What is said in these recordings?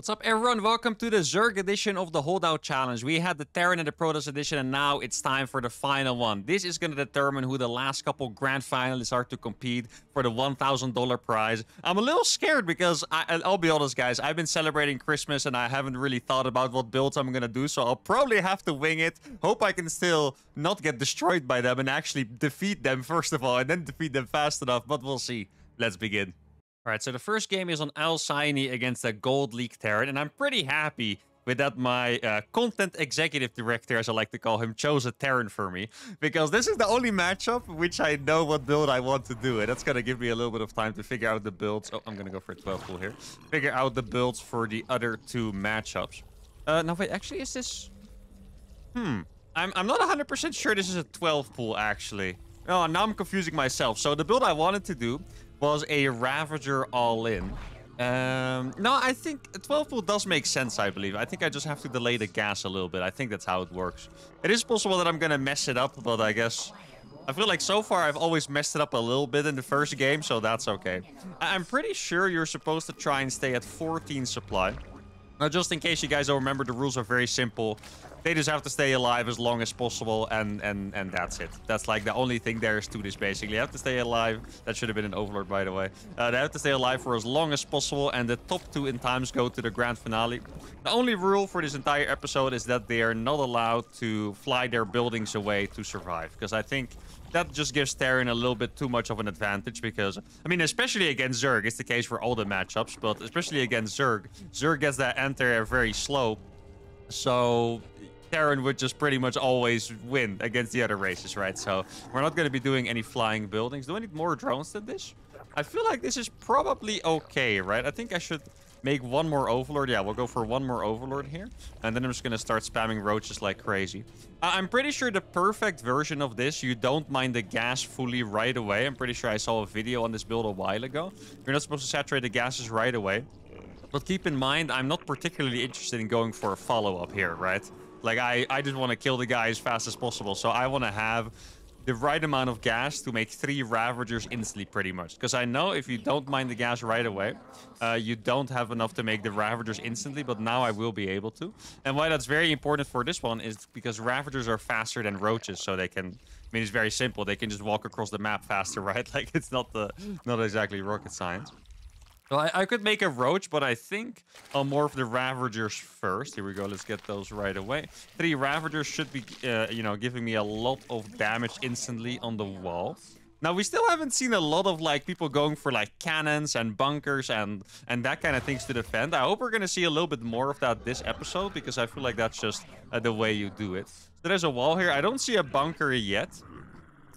What's up, everyone? Welcome to the Zerg edition of the Holdout Challenge. We had the Terran and the Protoss edition, and now it's time for the final one. This is going to determine who the last couple grand finalists are to compete for the $1,000 prize. I'm a little scared because, I'll be honest, guys, I've been celebrating Christmas and I haven't really thought about what builds I'm going to do, so I'll probably have to wing it. Hope I can still not get destroyed by them and actually defeat them, first of all, and then defeat them fast enough, but we'll see. Let's begin. Alright, so the first game is on Al Saini against the Gold League Terran, and I'm pretty happy with that my content executive director, as I like to call him, chose a Terran for me, because this is the only matchup which I know what build I want to do, and that's going to give me a little bit of time to figure out the builds. Oh, I'm going to go for a 12 pool here. Figure out the builds for the other two matchups. No, wait, actually, is this... I'm not 100% sure this is a 12 pool, actually. Oh, now I'm confusing myself. So the build I wanted to do was a Ravager all-in. No, I think a 12 pool does make sense, I believe. I think I just have to delay the gas a little bit. I think that's how it works. It is possible that I'm going to mess it up, but I guess... I feel like so far I've always messed it up a little bit in the first game, so that's okay. I'm pretty sure you're supposed to try and stay at 14 supply. Now, just in case you guys don't remember, the rules are very simple. They just have to stay alive as long as possible, and that's it. That's like the only thing there is to this, basically. You have to stay alive. That should have been an Overlord, by the way. They have to stay alive for as long as possible, and the top two in times go to the grand finale. The only rule for this entire episode is that they are not allowed to fly their buildings away to survive, because I think that just gives Terran a little bit too much of an advantage, because, I mean, especially against Zerg, it's the case for all the matchups, but especially against Zerg, Zerg gets that enter very slow, so Terran would just pretty much always win against the other races, right? So we're not going to be doing any flying buildings. Do I need more drones than this? I feel like this is probably okay, right? I think I should make one more Overlord. Yeah, we'll go for one more Overlord here. And then I'm just going to start spamming roaches like crazy. I'm pretty sure the perfect version of this, you don't mind the gas fully right away. I'm pretty sure I saw a video on this build a while ago. You're not supposed to saturate the gases right away. But keep in mind, I'm not particularly interested in going for a follow-up here, right? Like, I just want to kill the guy as fast as possible. So I want to have the right amount of gas to make 3 Ravagers instantly, pretty much. Because I know if you don't mine the gas right away, you don't have enough to make the Ravagers instantly, but now I will be able to. And why that's very important for this one is because Ravagers are faster than roaches, so they can... I mean, it's very simple. They can just walk across the map faster, right? Like, it's not exactly rocket science. So I could make a roach, but I think I'll morph the Ravagers first. Here we go. Let's get those right away. 3 Ravagers should be, you know, giving me a lot of damage instantly on the wall. Now, we still haven't seen a lot of, like, people going for, like, cannons and bunkers and that kind of things to defend. I hope we're going to see a little bit more of that this episode, because I feel like that's just the way you do it. So there's a wall here. I don't see a bunker yet.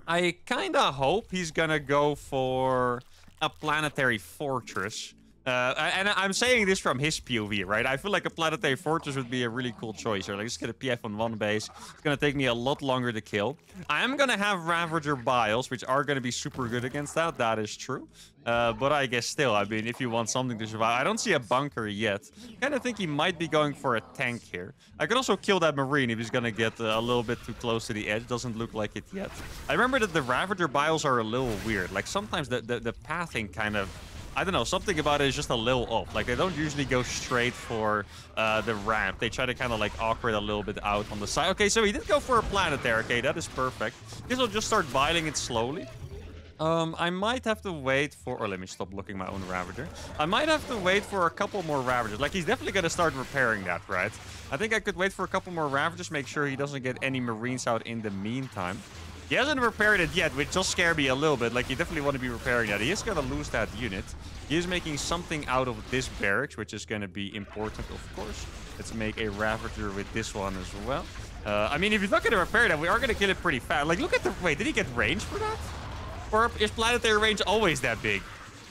I kind of hope he's going to go for a planetary fortress. And I'm saying this from his POV, right? I feel like a planetary fortress would be a really cool choice. Or like, just get a PF on one base. It's going to take me a lot longer to kill. I am going to have Ravager Biles, which are going to be super good against that. That is true. But I guess still, I mean, if you want something to survive... I don't see a bunker yet. I kind of think he might be going for a tank here. I could also kill that Marine if he's going to get a little bit too close to the edge. Doesn't look like it yet. I remember that the Ravager Biles are a little weird. Like, sometimes the pathing kind of... I don't know, something about it is just a little off. Like, they don't usually go straight for the ramp. They try to kind of, like, awkward a little bit out on the side. Okay, so he did go for a planetary. Okay, that is perfect. Guess I'll just start viling it slowly. I might have to wait for... Or let me stop looking my own Ravager. I might have to wait for a couple more Ravagers. Like, he's definitely going to start repairing that, right? I think I could wait for a couple more Ravagers, make sure he doesn't get any Marines out in the meantime. He hasn't repaired it yet, which does scare me a little bit. Like, you definitely want to be repairing that. He is going to lose that unit. He is making something out of this barracks, which is going to be important, of course. Let's make a Ravager with this one as well. I mean, if he's not going to repair that, we are going to kill it pretty fast. Like, look at the... Wait, did he get range for that? Or is planetary range always that big?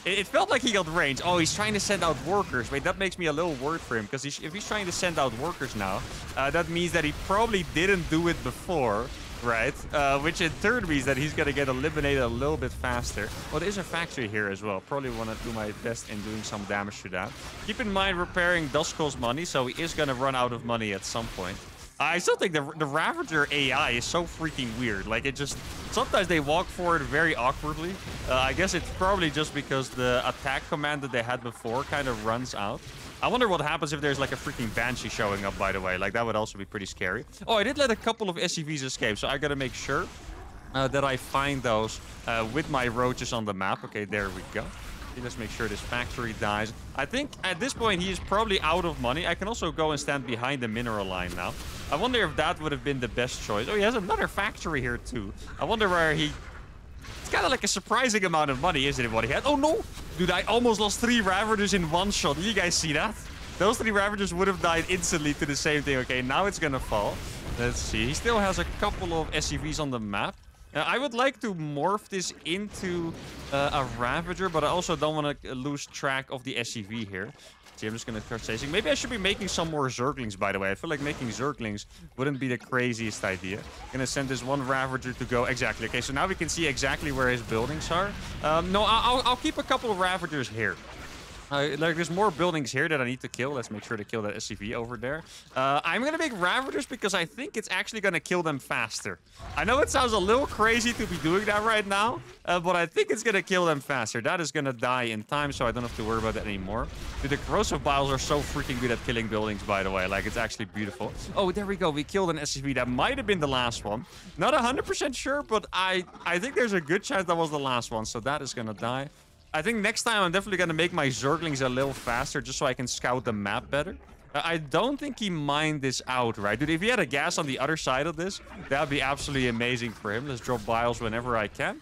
It felt like he got range. Oh, he's trying to send out workers. Wait, that makes me a little worried for him. Because if he's trying to send out workers now, that means that he probably didn't do it before. Right, which in turn means that he's going to get eliminated a little bit faster. Well, there is a factory here as well. Probably want to do my best in doing some damage to that. Keep in mind, repairing does cost money, so he is going to run out of money at some point. I still think the Ravager AI is so freaking weird. Like, it just... Sometimes they walk forward very awkwardly. I guess it's probably just because the attack command that they had before kind of runs out. I wonder what happens if there's like a freaking Banshee showing up, by the way. Like, that would also be pretty scary. Oh, I did let a couple of SCVs escape, so I gotta make sure that I find those with my roaches on the map. Okay, there we go. Okay, let's make sure this factory dies. I think at this point he is probably out of money. I can also go and stand behind the mineral line now. I wonder if that would have been the best choice. Oh, he has another factory here too. I wonder where he... It's kind of like a surprising amount of money, isn't it, what he had? Oh, no! Dude, I almost lost 3 Ravagers in one shot. Did you guys see that? Those 3 Ravagers would have died instantly to the same thing. Okay, now it's gonna fall. Let's see. He still has a couple of SCVs on the map. I would like to morph this into a Ravager, but I also don't want to lose track of the SCV here. See, I'm just going to start chasing. Maybe I should be making some more Zerglings, by the way. I feel like making Zerglings wouldn't be the craziest idea. I'm going to send this one Ravager to go. Exactly. Okay, so now we can see exactly where his buildings are. No, I'll keep a couple of Ravagers here. Like, there's more buildings here that I need to kill. Let's make sure to kill that SCV over there. I'm going to make Ravagers because I think it's actually going to kill them faster. I know it sounds a little crazy to be doing that right now, but I think it's going to kill them faster. That is going to die in time, so I don't have to worry about that anymore. Dude, the corrosive biles are so freaking good at killing buildings, by the way. Like, it's actually beautiful. Oh, there we go. We killed an SCV. That might have been the last one. Not 100% sure, but I think there's a good chance that was the last one, so that is going to die. I think next time I'm definitely going to make my Zerglings a little faster just so I can scout the map better. I don't think he mined this out, right? Dude, if he had a gas on the other side of this, that would be absolutely amazing for him. Let's drop biles whenever I can.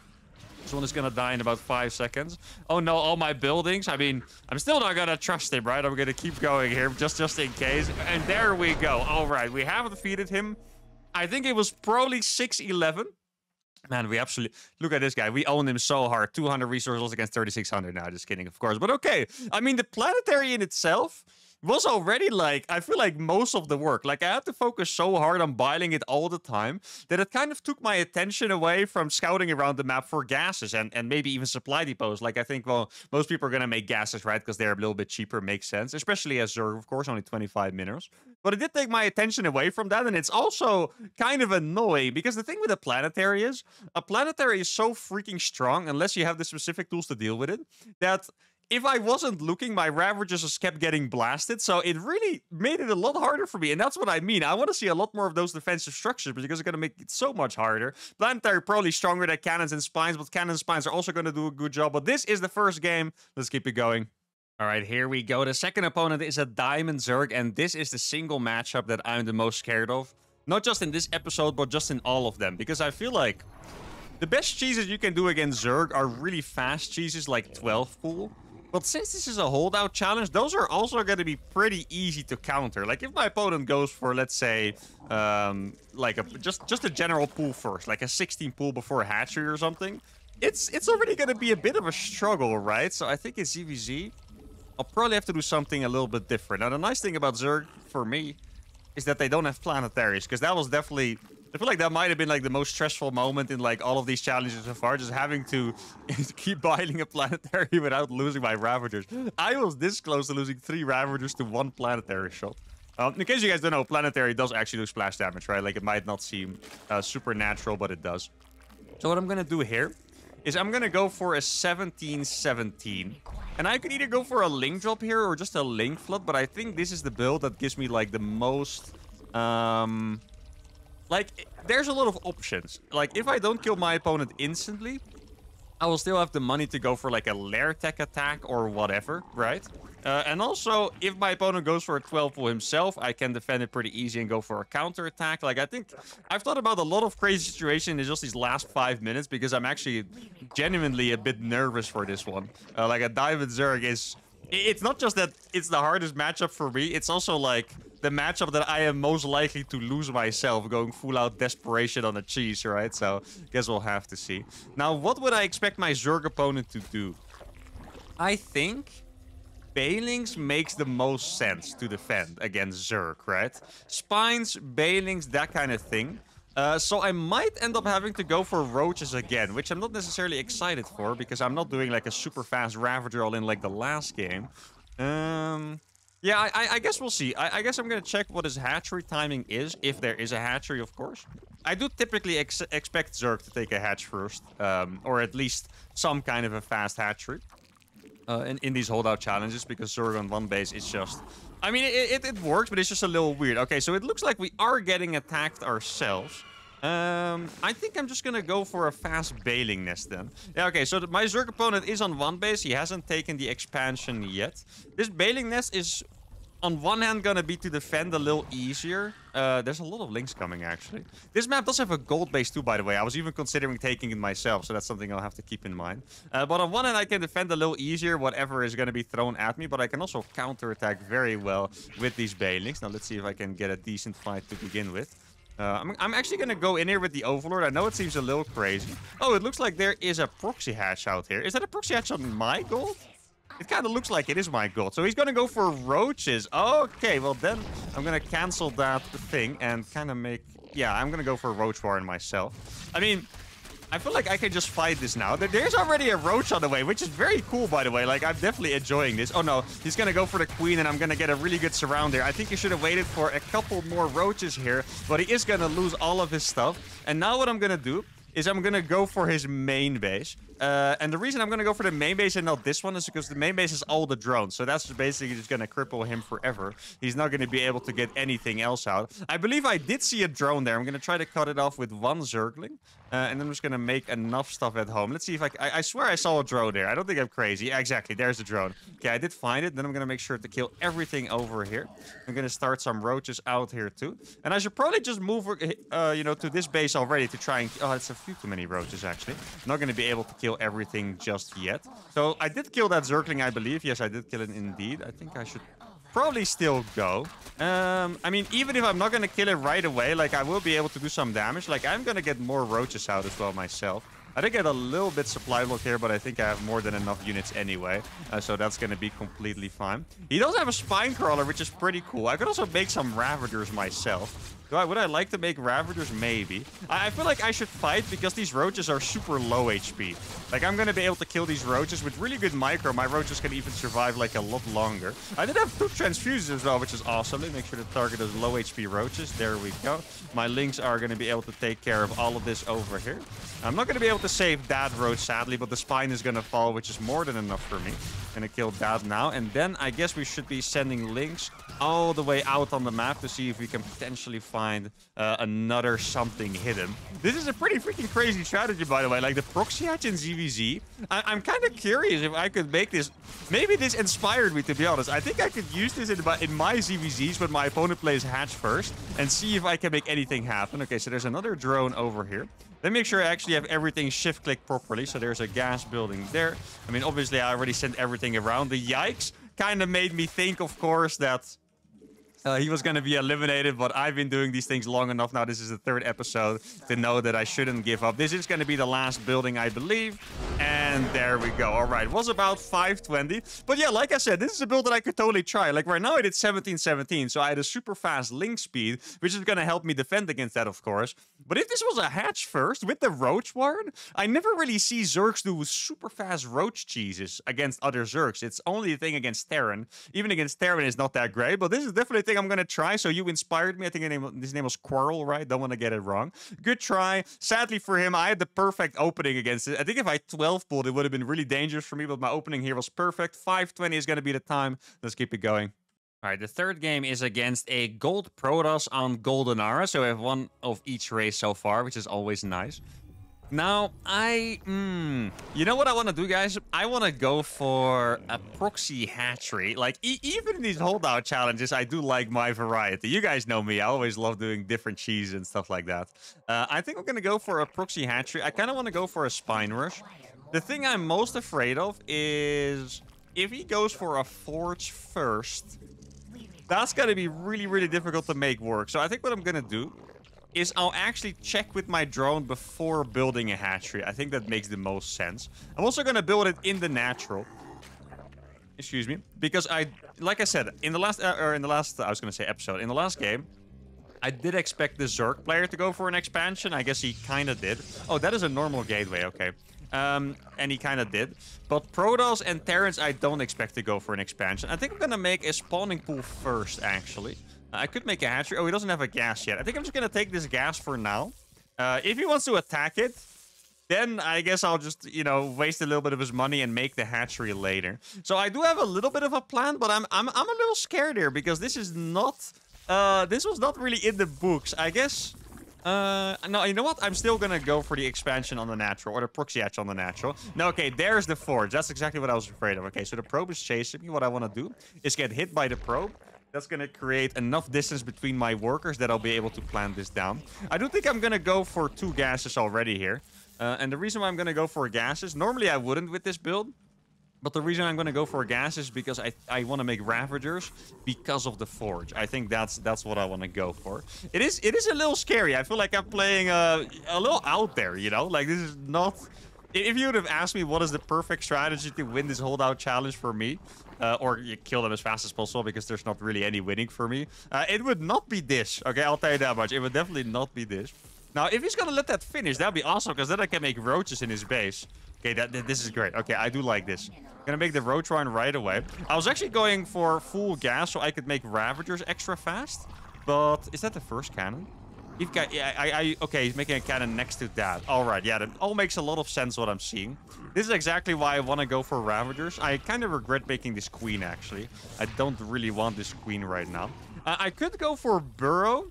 This one is going to die in about 5 seconds. Oh, no, all my buildings. I mean, I'm still not going to trust him, right? I'm going to keep going here just in case. And there we go. All right, we have defeated him. I think it was probably 6-11. Man, we absolutely... Look at this guy. We own him so hard. 200 resources against 3,600 now. Just kidding, of course. But okay. I mean, the planetary in itself was already like... I feel like most of the work. Like, I had to focus so hard on biling it all the time that it kind of took my attention away from scouting around the map for gases and maybe even supply depots. Like, I think, well, most people are going to make gases, right? Because they're a little bit cheaper. Makes sense. Especially as Zerg, of course. Only 25 minerals. But it did take my attention away from that, and it's also kind of annoying, because the thing with a planetary is so freaking strong, unless you have the specific tools to deal with it, that if I wasn't looking, my Ravagers just kept getting blasted, so it really made it a lot harder for me, and that's what I mean. I want to see a lot more of those defensive structures, because it's going to make it so much harder. Planetary probably stronger than cannons and spines, but cannons and spines are also going to do a good job, but this is the first game. Let's keep it going. All right, here we go. The second opponent is a Diamond Zerg, and this is the single matchup that I'm the most scared of. Not just in this episode, but just in all of them. Because I feel like the best cheeses you can do against Zerg are really fast cheeses like 12 pool. But since this is a holdout challenge, those are also going to be pretty easy to counter. Like if my opponent goes for, let's say, like just a general pool first, like a 16 pool before a hatchery or something, it's already going to be a bit of a struggle, right? So I think it's ZVZ. I'll probably have to do something a little bit different. Now, the nice thing about Zerg, for me, is that they don't have planetaries. Because that was definitely... I feel like that might have been, like, the most stressful moment in, like, all of these challenges so far. Just having to keep biling a planetary without losing my Ravagers. I was this close to losing 3 Ravagers to 1 planetary shot. In case you guys don't know, planetary does actually do splash damage, right? Like, it might not seem supernatural, but it does. So what I'm going to do here is I'm going to go for a 17-17. And I could either go for a link drop here or just a link flood, but I think this is the build that gives me, like, the most... Like, there's a lot of options. Like, if I don't kill my opponent instantly, I will still have the money to go for, like, a lair tech attack or whatever, right? And also, if my opponent goes for a 12 pull himself, I can defend it pretty easy and go for a counter attack. Like, I think I've thought about a lot of crazy situations in just these last 5 minutes because I'm actually genuinely a bit nervous for this one. Like, a Diamond Zerg is... It's not just that it's the hardest matchup for me. It's also, like, the matchup that I am most likely to lose myself, going full-out desperation on a cheese, right? So, guess we'll have to see. Now, what would I expect my Zerg opponent to do? I think Banelings makes the most sense to defend against Zerg, right? Spines, Banelings, that kind of thing. So I might end up having to go for Roaches again, which I'm not necessarily excited for, because I'm not doing like a super fast Ravager all in like the last game. Yeah, I guess we'll see. I guess I'm going to check what his hatchery timing is, if there is a hatchery, of course. I do typically expect Zerg to take a hatch first, or at least some kind of a fast hatchery. in these holdout challenges, because Zerg on one base is just... I mean, it works, but it's just a little weird. Okay, so it looks like we are getting attacked ourselves. I think I'm just gonna go for a fast bailing nest then. Yeah, okay, so my Zerg opponent is on one base. He hasn't taken the expansion yet. This bailing nest is, on one hand, gonna be to defend a little easier. There's a lot of links coming, actually. This map does have a gold base too, by the way. I was even considering taking it myself, so that's something I'll have to keep in mind. But on one hand, I can defend a little easier, whatever is gonna be thrown at me, but I can also counterattack very well with these bailings. Now, let's see if I can get a decent fight to begin with. I'm actually going to go in here with the Overlord. I know it seems a little crazy. Oh, it looks like there is a proxy hatch out here. Is that a proxy hatch on my gold? It kind of looks like it is my gold. So he's going to go for roaches. Okay, well then I'm going to cancel that thing and kind of make... Yeah, I'm going to go for a roach warren myself. I mean... I feel like I can just fight this now. There's already a roach on the way, which is very cool, by the way. Like, I'm definitely enjoying this. Oh, no. He's going to go for the queen, and I'm going to get a really good surround there. I think he should have waited for a couple more roaches here, but he is going to lose all of his stuff. And now what I'm going to do is I'm going to go for his main base. And the reason I'm going to go for the main base and not this one is because the main base is all the drones. So that's basically just going to cripple him forever. He's not going to be able to get anything else out. I believe I did see a drone there. I'm going to try to cut it off with one Zergling. And then I'm just going to make enough stuff at home. Let's see if I swear I saw a drone there. I don't think I'm crazy. Yeah, exactly. There's the drone. Okay, I did find it. Then I'm going to make sure to kill everything over here. I'm going to start some roaches out here too. And I should probably just move, you know, to this base already to try and... Oh, it's a few too many roaches, actually. I'm not going to be able to kill everything just yet. So I did kill that Zergling, I believe. Yes, I did kill it indeed. I think I should probably still go. I mean, even if I'm not going to kill it right away, like, I will be able to do some damage. Like, I'm going to get more roaches out as well myself. I did get a little bit supply block here, but I think I have more than enough units anyway. So that's going to be completely fine. He does have a spine crawler, which is pretty cool. I could also make some ravagers myself. Would I like to make ravagers? Maybe. I feel like I should fight because these roaches are super low HP. Like, I'm going to be able to kill these roaches with really good micro. My roaches can even survive, like, a lot longer. I did have 2 transfuses as well, which is awesome. Let me make sure to target those low HP roaches. There we go. My links are going to be able to take care of all of this over here. I'm not going to be able to save that roach, sadly, but the spine is going to fall, which is more than enough for me. Gonna kill that now. And then I guess we should be sending links all the way out on the map to see if we can potentially find another something hidden. This is a pretty freaking crazy strategy, by the way. Like, the proxy hatch in ZVZ. I'm kind of curious if I could make this. Maybe this inspired me, to be honest. I think I could use this in my ZVZs when my opponent plays hatch first and see if I can make anything happen. Okay, so there's another drone over here. Let me make sure I actually have everything shift-click properly. So there's a gas building there. I mean, obviously, I already sent everything around. The yikes kind of made me think, of course, that he was going to be eliminated. But I've been doing these things long enough now. This is the 3rd episode to know that I shouldn't give up. This is going to be the last building, I believe. And there we go. All right. It was about 520. But yeah, like I said, this is a build that I could totally try. Like, right now, I did 1717. So I had a super fast link speed, which is going to help me defend against that, of course. But if this was a hatch first with the roach warren, I never really see Zergs do super fast roach cheeses against other Zergs. It's only a thing against Terran. Even against Terran is not that great, but this is definitely a thing I'm going to try. So you inspired me. I think his name was Quarrel, right? Don't want to get it wrong. Good try. Sadly for him, I had the perfect opening against it. I think if I 12 pulled, it would have been really dangerous for me, but my opening here was perfect. 520 is going to be the time. Let's keep it going. All right, the 3rd game is against a Gold Protoss on Golden Ara. So we have one of each race so far, which is always nice. Now, you know what I want to do, guys? I want to go for a proxy hatchery. Like, even in these holdout challenges, I do like my variety. You guys know me. I always love doing different cheese and stuff like that. I think I'm going to go for a proxy hatchery. I kind of want to go for a spine rush. The thing I'm most afraid of is if he goes for a forge first, that's going to be really, really difficult to make work. So I think what I'm going to do is I'll actually check with my drone before building a hatchery. I think that makes the most sense. I'm also going to build it in the natural. Excuse me. Because like I said, in the last game, I did expect the Zerg player to go for an expansion. I guess he kind of did. Oh, that is a normal gateway. Okay. And he kind of did. But Protoss and Terrans, I don't expect to go for an expansion. I think I'm going to make a spawning pool first, actually. I could make a hatchery. Oh, he doesn't have a gas yet. I think I'm just going to take this gas for now. If he wants to attack it, then I guess I'll just, you know, waste a little bit of his money and make the hatchery later. So I do have a little bit of a plan, but I'm a little scared here because this is not this was not really in the books. I guess no, you know what? I'm still gonna go for the expansion on the natural, or the proxy hatch on the natural. No, okay, there's the forge. That's exactly what I was afraid of. Okay, so the probe is chasing me. What I want to do is get hit by the probe. That's gonna create enough distance between my workers that I'll be able to plant this down. I do think I'm gonna go for 2 gases already here. And the reason why I'm gonna go for gases, normally I wouldn't with this build. But the reason I'm going to go for gas is because I want to make Ravagers because of the Forge. I think that's what I want to go for. It is a little scary. I feel like I'm playing a little out there, you know? Like, this is not... If you would have asked me what is the perfect strategy to win this holdout challenge for me, or you kill them as fast as possible because there's not really any winning for me, it would not be this. Okay, I'll tell you that much. It would definitely not be this. Now, if he's going to let that finish, that'd be awesome because then I can make roaches in his base. Okay, this is great. Okay, I do like this. Gonna make the roach run right away. I was actually going for full gas so I could make Ravagers extra fast. But is that the first cannon? Okay, he's making a cannon next to that. All right, yeah, that all makes a lot of sense what I'm seeing. This is exactly why I want to go for Ravagers. I kind of regret making this queen, actually. I don't really want this queen right now. I could go for Burrow.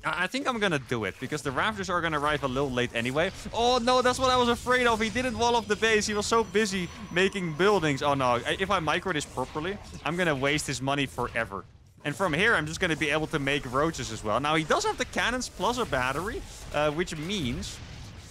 I think I'm gonna do it, because the Ravagers are gonna arrive a little late anyway. Oh no, that's what I was afraid of. He didn't wall off the base. He was so busy making buildings. Oh no, if I micro this properly, I'm gonna waste his money forever. And from here, I'm just gonna be able to make roaches as well. Now, he does have the cannons plus a battery, which means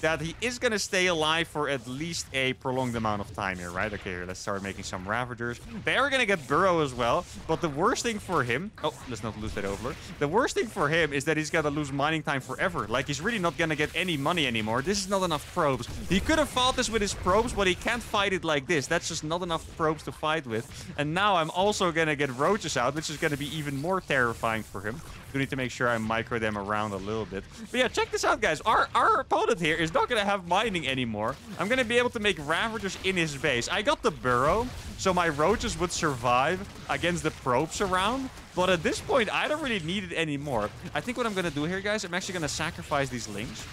that he is going to stay alive for at least a prolonged amount of time here, right? Okay, here, let's start making some Ravagers. They are going to get Burrow as well, but the worst thing for him... Oh, let's not lose that Overlord. The worst thing for him is that he's going to lose mining time forever. Like, he's really not going to get any money anymore. This is not enough probes. He could have fought this with his probes, but he can't fight it like this. That's just not enough probes to fight with. And now I'm also going to get roaches out, which is going to be even more terrifying for him. Do need to make sure I micro them around a little bit. But yeah, check this out, guys. Our opponent here is not going to have mining anymore. I'm going to be able to make Ravagers in his base. I got the Burrow, so my roaches would survive against the probes around. But at this point, I don't really need it anymore. I think what I'm going to do here, guys, I'm actually going to sacrifice these links,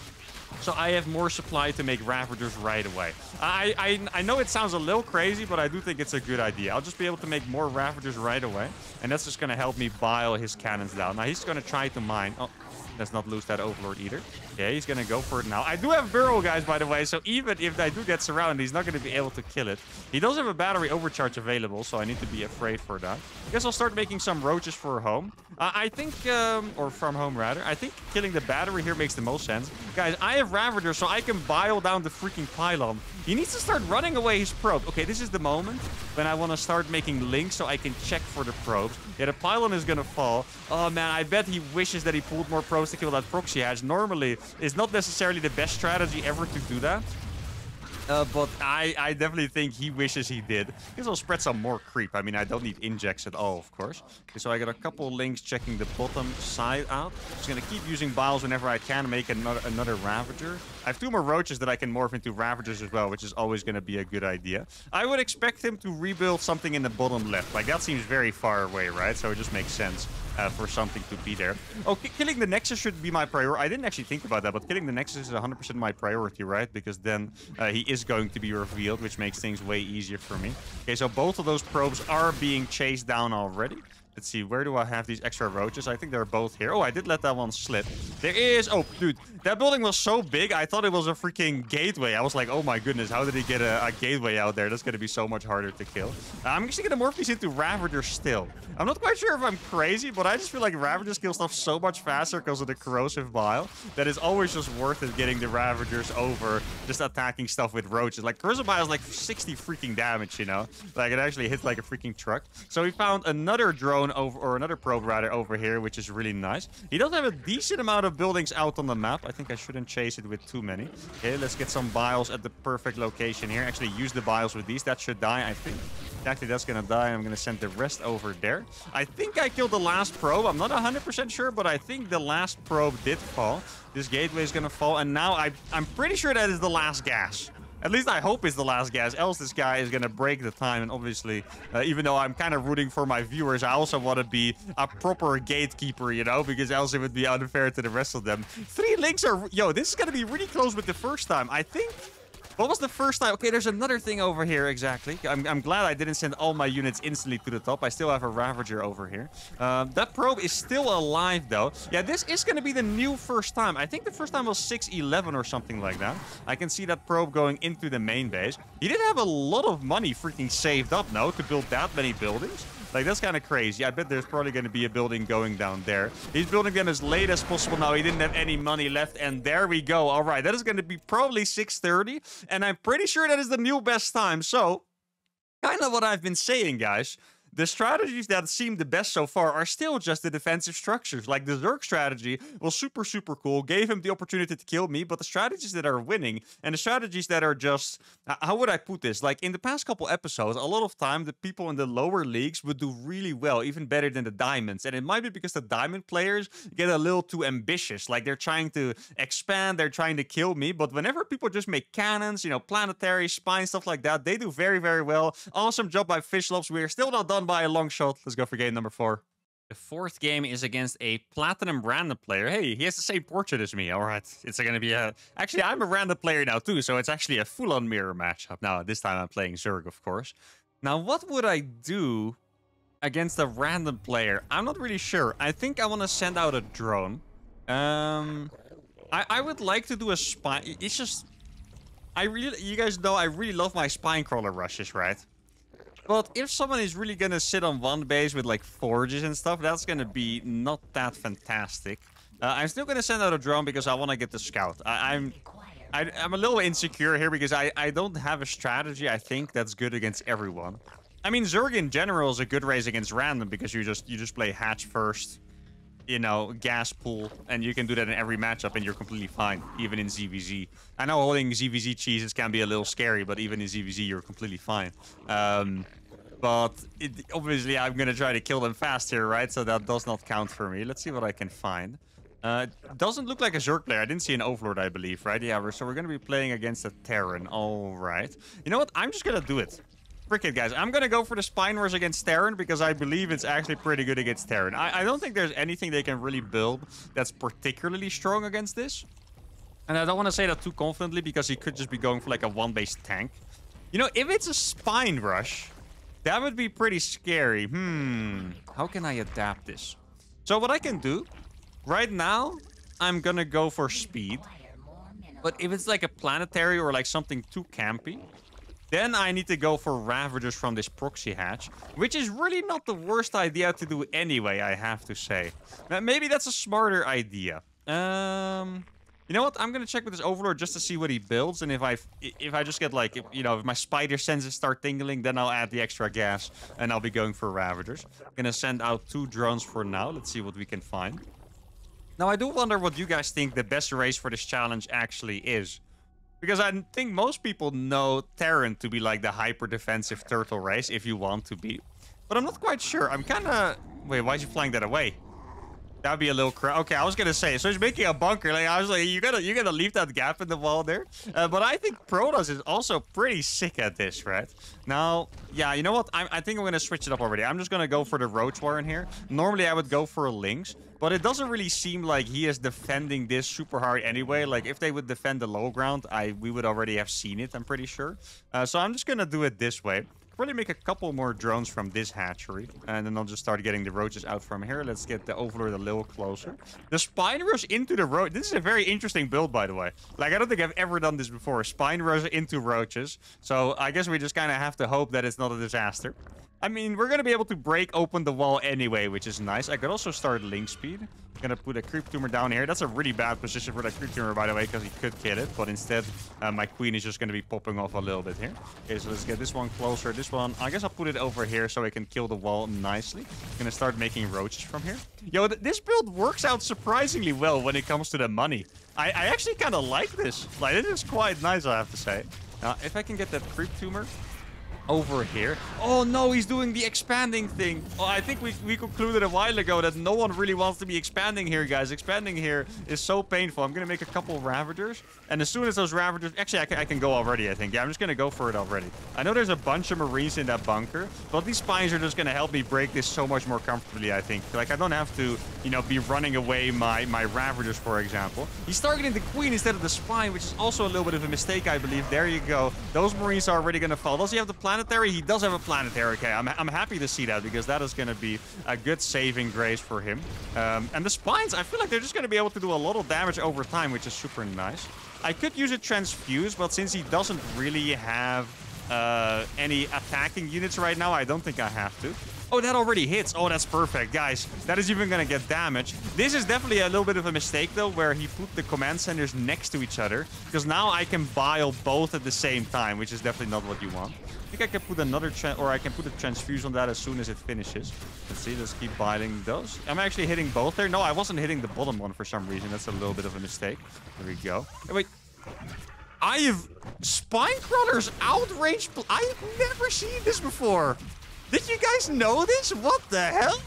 so I have more supply to make Ravagers right away. I know it sounds a little crazy, but I do think it's a good idea. I'll just be able to make more Ravagers right away. And that's just going to help me bile his cannons down. Now, he's going to try to mine. Oh, let's not lose that Overlord either. Yeah, he's going to go for it now. I do have Burrow, guys, by the way. So even if I do get surrounded, he's not going to be able to kill it. He does have a battery overcharge available, so I need to be afraid for that. I guess I'll start making some roaches for home. I think, or from home, rather. I think killing the battery here makes the most sense. Guys, I have Ravagers, so I can bile down the freaking pylon. He needs to start running away his probe. Okay, this is the moment when I want to start making links so I can check for the probes. Yeah, the pylon is going to fall. Oh, man, I bet he wishes that he pulled more probes to kill that proxy hatch. Normally, it's not necessarily the best strategy ever to do that. But I definitely think he wishes he did. Because I'll spread some more creep. I mean, I don't need injects at all, of course. Okay, so I got a couple links checking the bottom side out. Just gonna keep using biles whenever I can to make another Ravager. I have 2 more roaches that I can morph into Ravagers as well, which is always gonna be a good idea. I would expect him to rebuild something in the bottom left. Like, that seems very far away, right? So it just makes sense for something to be there. Oh, killing the Nexus should be my priority. I didn't actually think about that, but killing the Nexus is 100% my priority, right? Because then he is going to be revealed, which makes things way easier for me. Okay, so both of those probes are being chased down already. Let's see, where do I have these extra roaches? I think they're both here. Oh, I did let that one slip. There is... Oh, dude, that building was so big, I thought it was a freaking gateway. I was like, oh my goodness, how did he get a gateway out there? That's going to be so much harder to kill. I'm actually going to morph these into Ravagers still. I'm not quite sure if I'm crazy, but I just feel like Ravagers kill stuff so much faster because of the corrosive bile that it's always just worth it getting the Ravagers over just attacking stuff with roaches. Like, corrosive bile is like 60 freaking damage, you know? Like, it actually hits like a freaking truck. So we found another drone over, or another probe rather, over here, which is really nice. He does have a decent amount of buildings out on the map. I think I shouldn't chase it with too many. Okay, let's get some biles at the perfect location here. Actually, use the biles with these. That should die, I think. Actually, that's gonna die. I'm gonna send the rest over there. I think I killed the last probe. I'm not 100% sure, but I think the last probe did fall. This gateway is gonna fall, and now I'm pretty sure that is the last gas. At least I hope it's the last gas, else this guy is going to break the time. And obviously, even though I'm kind of rooting for my viewers, I also want to be a proper gatekeeper, you know? Because else it would be unfair to the rest of them. 3 3 links are... Yo, this is going to be really close with the first time. I think... What was the first time? Okay, there's another thing over here, exactly. I'm glad I didn't send all my units instantly to the top. I still have a Ravager over here. That probe is still alive, though. Yeah, this is going to be the new first time. I think the first time was 611 or something like that. I can see that probe going into the main base. He did have a lot of money freaking saved up, no, to build that many buildings. Like, that's kind of crazy. I bet there's probably going to be a building going down there. He's building them as late as possible now. He didn't have any money left. And there we go. All right, that is going to be probably 6:30. And I'm pretty sure that is the new best time. So, kind of what I've been saying, guys. The strategies that seem the best so far are still just the defensive structures. Like, the Zerg strategy was super, super cool. Gave him the opportunity to kill me. But the strategies that are winning and the strategies that are just... How would I put this? Like, in the past couple episodes, a lot of time, the people in the lower leagues would do really well. Even better than the diamonds. And it might be because the diamond players get a little too ambitious. Like, they're trying to expand. They're trying to kill me. But whenever people just make cannons, you know, planetary, spine, stuff like that, they do very, very well. Awesome job by Fishlobs. We're still not done by a long shot. Let's go for game number 4. The 4th game is against a platinum random player. Hey, he has the same portrait as me. All right. It's going to be a... Actually, I'm a random player now too, so it's actually a full-on mirror matchup. Now, this time I'm playing Zerg, of course. Now, what would I do against a random player? I'm not really sure. I think I want to send out a drone. I would like to do a spine... It's just... You guys know I really love my spine crawler rushes, right? But if someone is really going to sit on one base with like forges and stuff, that's going to be not that fantastic. I'm still going to send out a drone because I want to get the scout. I'm a little insecure here because I don't have a strategy, I think, that's good against everyone. I mean, Zerg in general is a good race against random because you just play hatch first, you know, gas pool, and you can do that in every matchup and you're completely fine, even in ZVZ. I know holding ZVZ cheeses can be a little scary, but even in ZVZ you're completely fine. But obviously I'm gonna try to kill them fast here, right? So that does not count for me. Let's see what I can find. Doesn't look like a Zerg player. I didn't see an Overlord, I believe, right? Yeah, so we're gonna be playing against a Terran. All right. You know what? I'm just gonna do it. Frick it, guys. I'm going to go for the Spine Rush against Terran because I believe it's actually pretty good against Terran. I don't think there's anything they can really build that's particularly strong against this. And I don't want to say that too confidently because he could just be going for like a 1-base tank. You know, if it's a Spine Rush, that would be pretty scary. How can I adapt this? So what I can do, right now, I'm going to go for speed. But if it's like a planetary or like something too campy, then I need to go for Ravagers from this proxy hatch, which is really not the worst idea to do anyway, I have to say. Maybe that's a smarter idea. You know what? I'm gonna check with this Overlord just to see what he builds, and if I just get like, you know, if my spider senses start tingling, then I'll add the extra gas, and I'll be going for Ravagers. I'm gonna send out 2 drones for now. Let's see what we can find. Now, I do wonder what you guys think the best race for this challenge actually is. Because I think most people know Terran to be like the hyper-defensive turtle race, if you want to be. But I'm not quite sure. I'm kind of... Wait, why is he flying that away? That would be a little... Okay, I was going to say, so he's making a bunker. Like, I was like, you gotta leave that gap in the wall there. But I think Protoss is also pretty sick at this, right? Now, yeah, you know what? I think I'm going to switch it up already. I'm just going to go for the Roach Warren here. Normally, I would go for a Lynx. But it doesn't really seem like he is defending this super hard anyway. Like, if they would defend the low ground, we would already have seen it, I'm pretty sure. So I'm just going to do it this way. Probably make a couple more drones from this hatchery. And then I'll just start getting the roaches out from here. Let's get the Overlord a little closer. The Spine Rush into the roach. This is a very interesting build, by the way. Like, I don't think I've ever done this before. Spine Rush into roaches. So I guess we just kind of have to hope that it's not a disaster. I mean, we're going to be able to break open the wall anyway, which is nice. I could also start Link Speed. I'm going to put a Creep Tumor down here. That's a really bad position for that Creep Tumor, by the way, because he could kill it. But instead, my Queen is just going to be popping off a little bit here. Okay, so let's get this one closer. This one, I guess I'll put it over here so I can kill the wall nicely. I'm going to start making roaches from here. Yo, this build works out surprisingly well when it comes to the money. I actually kind of like this. Like, it is quite nice, I have to say. Now, if I can get that Creep Tumor... over here. Oh no, he's doing the expanding thing. Oh, I think we concluded a while ago that no one really wants to be expanding here, guys. Expanding here is so painful. I'm gonna make a couple Ravagers, and as soon as those Ravagers... Actually, I can go already, I think. Yeah, I'm just gonna go for it already. I know there's a bunch of Marines in that bunker, but these Spines are just gonna help me break this so much more comfortably, I think. Like, I don't have to, you know, be running away my Ravagers, for example. He's targeting the Queen instead of the Spine, which is also a little bit of a mistake, I believe. There you go. Those Marines are already gonna fall. Does he have the planetary? He does have a planetary. Okay, I'm happy to see that, because that is going to be a good saving grace for him. And the Spines, I feel like they're just going to be able to do a lot of damage over time, which is super nice. I could use a Transfuse, but since he doesn't really have any attacking units right now, I don't think I have to. Oh, that already hits. Oh, that's perfect, guys. That is even going to get damage. This is definitely a little bit of a mistake, though, where he put the command centers next to each other, because now I can bile both at the same time, which is definitely not what you want. I think I can put another I can put a Transfuse on that as soon as it finishes. Let's see, let's keep biting those. Am I actually hitting both there? No, I wasn't hitting the bottom one for some reason. That's a little bit of a mistake. There we go. Hey, wait. I have Spine Crawlers outrange. I've never seen this before. Did you guys know this? What the hell?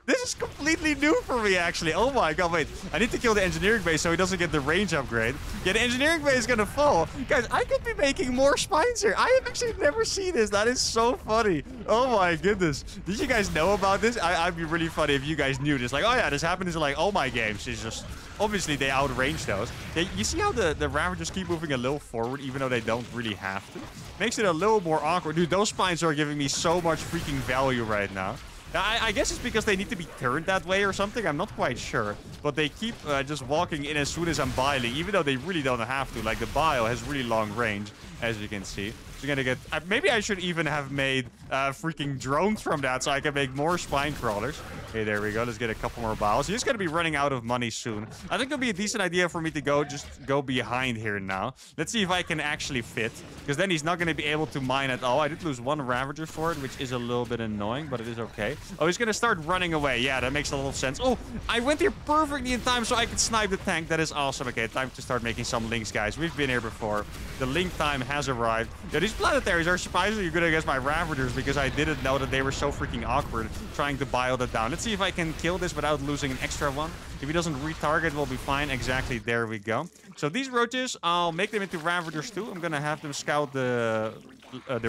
This is completely new for me, actually. Oh my god, wait. I need to kill the engineering base so he doesn't get the range upgrade. Yeah, the engineering base is gonna fall. Guys, I could be making more spines here. I have actually never seen this. That is so funny. Oh my goodness. Did you guys know about this? I'd be really funny if you guys knew this. Like, oh yeah, this happens in like all my games. It's just, obviously they outrange those. Yeah, you see how the Ravagers keep moving a little forward even though they don't really have to? Makes it a little more awkward. Dude, those spines are giving me so much freaking value right now. I guess it's because they need to be turned that way or something. I'm not quite sure. But they keep just walking in as soon as I'm biling, even though they really don't have to. Like, the bile has really long range, as you can see. So you're gonna get... maybe I should even have made freaking drones from that so I can make more spine crawlers. Okay, there we go. Let's get a couple more biles. He's gonna be running out of money soon. I think it'll be a decent idea for me to go behind here now. Let's see if I can actually fit, because then he's not gonna be able to mine at all. I did lose one Ravager for it, which is a little bit annoying, but it is okay. Oh, he's gonna start running away. Yeah, that makes a lot of sense. Oh, I went here perfectly in time so I could snipe the tank. That is awesome. Okay, time to start making some links, guys. We've been here before. The link time has arrived. Yeah, these planetaries are surprisingly good against my Ravagers, because I didn't know that they were so freaking awkward trying to bile that down. Let's see if I can kill this without losing an extra one. If he doesn't retarget, we'll be fine. Exactly, there we go. So these roaches, I'll make them into Ravagers too. I'm gonna have them scout the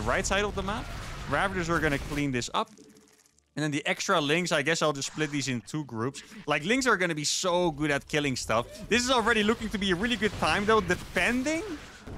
right side of the map. Ravagers are gonna clean this up. And then the extra links, I guess I'll just split these in two groups. Like, links are going to be so good at killing stuff. This is already looking to be a really good time, though, depending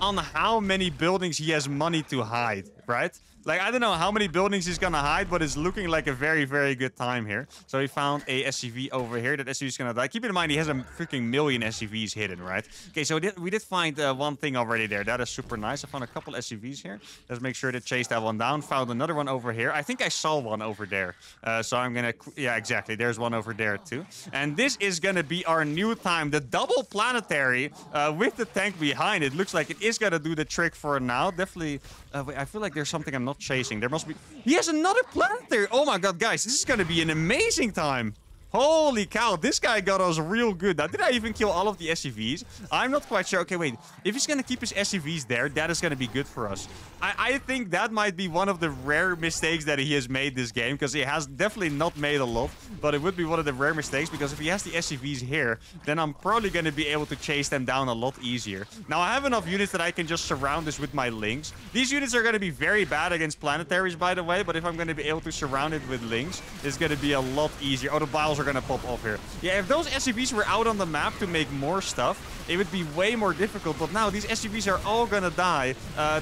on how many buildings he has money to hide, right? Like, I don't know how many buildings he's gonna hide, but it's looking like a very, very good time here. So he found a SCV over here. That SCV is gonna die. Keep in mind, he has a freaking million SCVs hidden, right? Okay, so we did find one thing already there. That is super nice. I found a couple SCVs here. Let's make sure to chase that one down. Found another one over here. I think I saw one over there. So I'm gonna... Yeah, exactly. There's one over there, too. And this is gonna be our new time. The double planetary with the tank behind it. Looks like it is gonna do the trick for now. Definitely... wait, I feel like there's something I'm not chasing. There must be... He has another planetary! Oh my god, guys. This is gonna be an amazing time. Holy cow, this guy got us real good. Now, did I even kill all of the SCVs? I'm not quite sure. Okay, wait. If he's gonna keep his SCVs there, that is gonna be good for us. I think that might be one of the rare mistakes that he has made this game, because he has definitely not made a lot, but it would be one of the rare mistakes, because if he has the SCVs here, then I'm probably gonna be able to chase them down a lot easier. Now, I have enough units that I can just surround this with my links. These units are gonna be very bad against planetaries, by the way, but if I'm gonna be able to surround it with links, it's gonna be a lot easier. Oh, the biles are gonna pop off here. Yeah, if those SCVs were out on the map to make more stuff, it would be way more difficult, but now these SCVs are all gonna die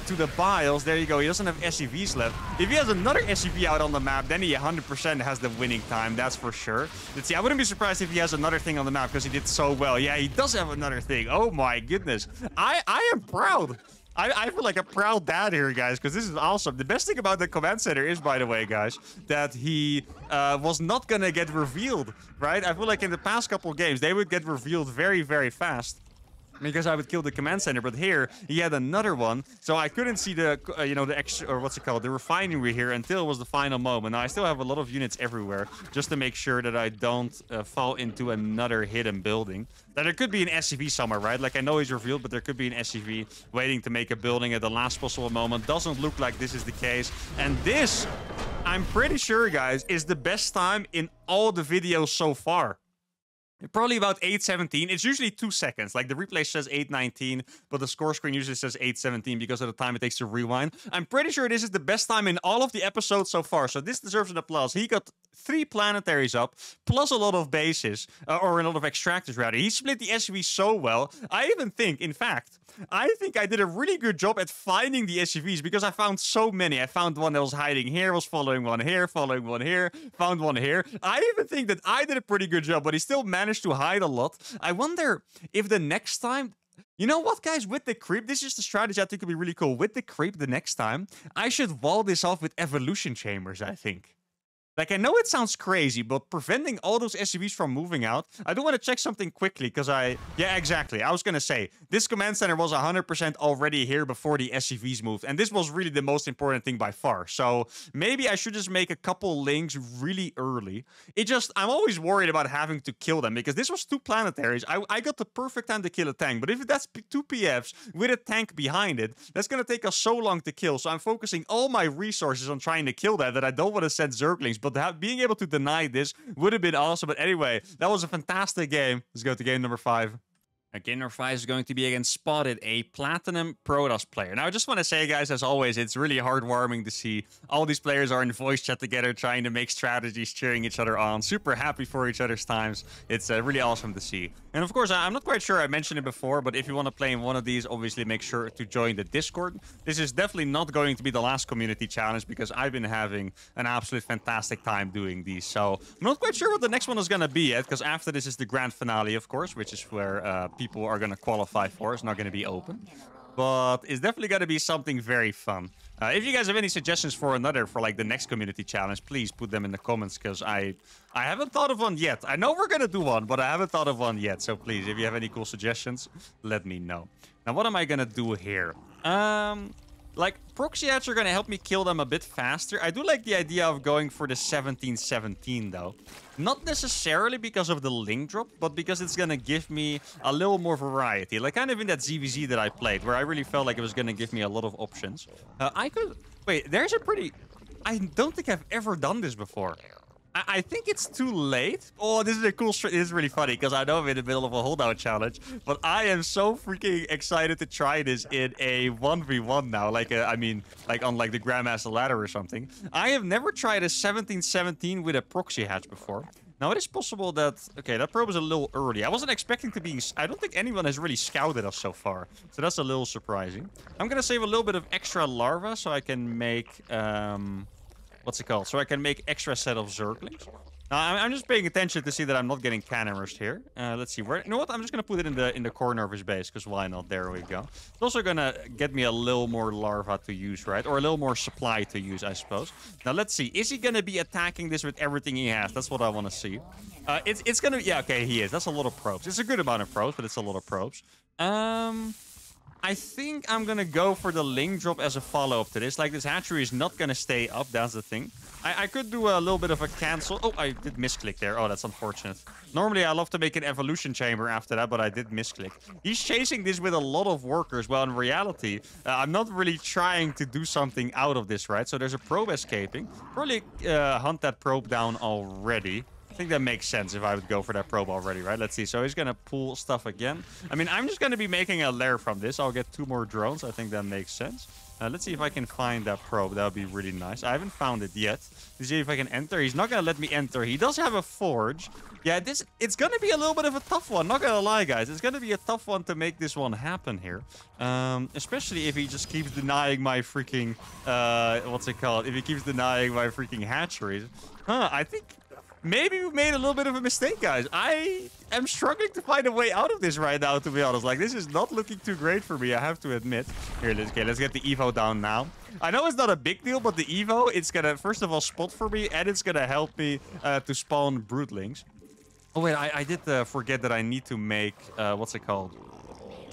to the biles. There you go. He doesn't have SCVs left. If he has another SCV out on the map, then he 100% has the winning time. That's for sure. Let's see. I wouldn't be surprised if he has another thing on the map, because he did so well. Yeah, he does have another thing. Oh my goodness. I am proud. I feel like a proud dad here, guys, because this is awesome. The best thing about the command center is, by the way, guys, that he was not gonna get revealed, right? I feel like in the past couple of games, they would get revealed very, very fast. because I would kill the command center. But here he had another one, so I couldn't see the the extra, or what's it called, the refinery here until it was the final moment. Now I still have a lot of units everywhere just to make sure that I don't fall into another hidden building. Now there could be an SCV somewhere, right? Like I know he's revealed, but there could be an SCV waiting to make a building at the last possible moment. Doesn't look like this is the case, and this, I'm pretty sure, guys, is the best time in all the videos so far. Probably about 8:17. It's usually 2 seconds. Like the replay says 8:19, but the score screen usually says 8:17 because of the time it takes to rewind. I'm pretty sure this is the best time in all of the episodes so far. So this deserves an applause. He got 3 planetaries up, plus a lot of bases, or a lot of extractors rather. He split the SUV so well. I even think, in fact, I think I did a really good job at finding the SUVs because I found so many. I found one that was hiding here, was following one here, following one here, found one here. I even think that I did a pretty good job, but he still managed to hide a lot. I wonder if the next time... You know what, guys? With the creep, this is just a strategy I think could be really cool. With the creep, the next time, I should wall this off with evolution chambers, I think. Like, I know it sounds crazy, but preventing all those SUVs from moving out... I do want to check something quickly, because Yeah, exactly. I was going to say, this command center was 100% already here before the SUVs moved, and this was really the most important thing by far. So, maybe I should just make a couple links really early. I'm always worried about having to kill them, because this was 2 planetaries. I got the perfect time to kill a tank, but if that's 2 PFs with a tank behind it, that's going to take us so long to kill. So I'm focusing all my resources on trying to kill that I don't want to send Zerglings. But being able to deny this would have been awesome. But anyway, that was a fantastic game. Let's go to game number 5. Game number 5 is going to be against Spotted, a Platinum Protoss player. Now, I just want to say, guys, as always, it's really heartwarming to see all these players are in voice chat together, trying to make strategies, cheering each other on. Super happy for each other's times. It's really awesome to see. And of course, I'm not quite sure I mentioned it before, but if you want to play in one of these, obviously make sure to join the Discord. This is definitely not going to be the last community challenge because I've been having an absolute fantastic time doing these. So I'm not quite sure what the next one is going to be yet, because after this is the grand finale, of course, which is where people are going to qualify for. It's not going to be open, but it's definitely going to be something very fun. If you guys have any suggestions for like the next community challenge, please put them in the comments, because I haven't thought of one yet. I know we're going to do one, but I haven't thought of one yet. So please, if you have any cool suggestions, let me know. Now, what am I going to do here? Like, proxy hats are going to help me kill them a bit faster. I do like the idea of going for the 1717, though. Not necessarily because of the link drop, but because it's going to give me a little more variety. Like, kind of in that ZVZ that I played, where I really felt like it was going to give me a lot of options. I could... Wait, there's a pretty... I don't think I've ever done this before. I think it's too late. Oh, this is a cool... This is really funny, because I know I'm in the middle of a holdout challenge, but I am so freaking excited to try this in a 1v1 now. Like, I mean, like on like the Grandmaster ladder or something. I have never tried a 1717 with a proxy hatch before. Now, it is possible that... Okay, that probe is a little early. I wasn't expecting to be... I don't think anyone has really scouted us so far. So that's a little surprising. I'm going to save a little bit of extra larva so I can make... what's it called? So I can make extra set of Zerglings. Now, I'm just paying attention to see that I'm not getting cannon rushed here. Let's see. Where? You know what? I'm just going to put it in the corner of his base, because why not? There we go. It's also going to get me a little more larva to use, right? Or a little more supply to use, I suppose. Now, let's see. Is he going to be attacking this with everything he has? That's what I want to see. It's going to... Yeah, okay, he is. That's a lot of probes. It's a good amount of probes, but it's a lot of probes. I think I'm going to go for the link drop as a follow-up to this. Like, this hatchery is not going to stay up. That's the thing. I could do a little bit of a cancel. Oh, I did misclick there. Oh, that's unfortunate. Normally, I love to make an evolution chamber after that, but I did misclick. He's chasing this with a lot of workers. Well, in reality, I'm not really trying to do something out of this, right? So there's a probe escaping. Probably hunt that probe down already. I think that makes sense if I would go for that probe already, right? Let's see. So he's going to pull stuff again. I mean, I'm just going to be making a lair from this. I'll get 2 more drones. I think that makes sense. Let's see if I can find that probe. That would be really nice. I haven't found it yet. Let's see if I can enter. He's not going to let me enter. He does have a forge. Yeah, it's going to be a little bit of a tough one. Not going to lie, guys. It's going to be a tough one to make this one happen here. Especially if he just keeps denying my freaking... what's it called? If he keeps denying my freaking hatcheries. I think... Maybe we made a little bit of a mistake, guys. I am struggling to find a way out of this right now, to be honest. Like, this is not looking too great for me, I have to admit. Here, let's get the Evo down now. I know it's not a big deal, but the Evo, it's gonna, first of all, spot for me, and it's gonna help me to spawn broodlings. Oh, wait, I did forget that I need to make, what's it called?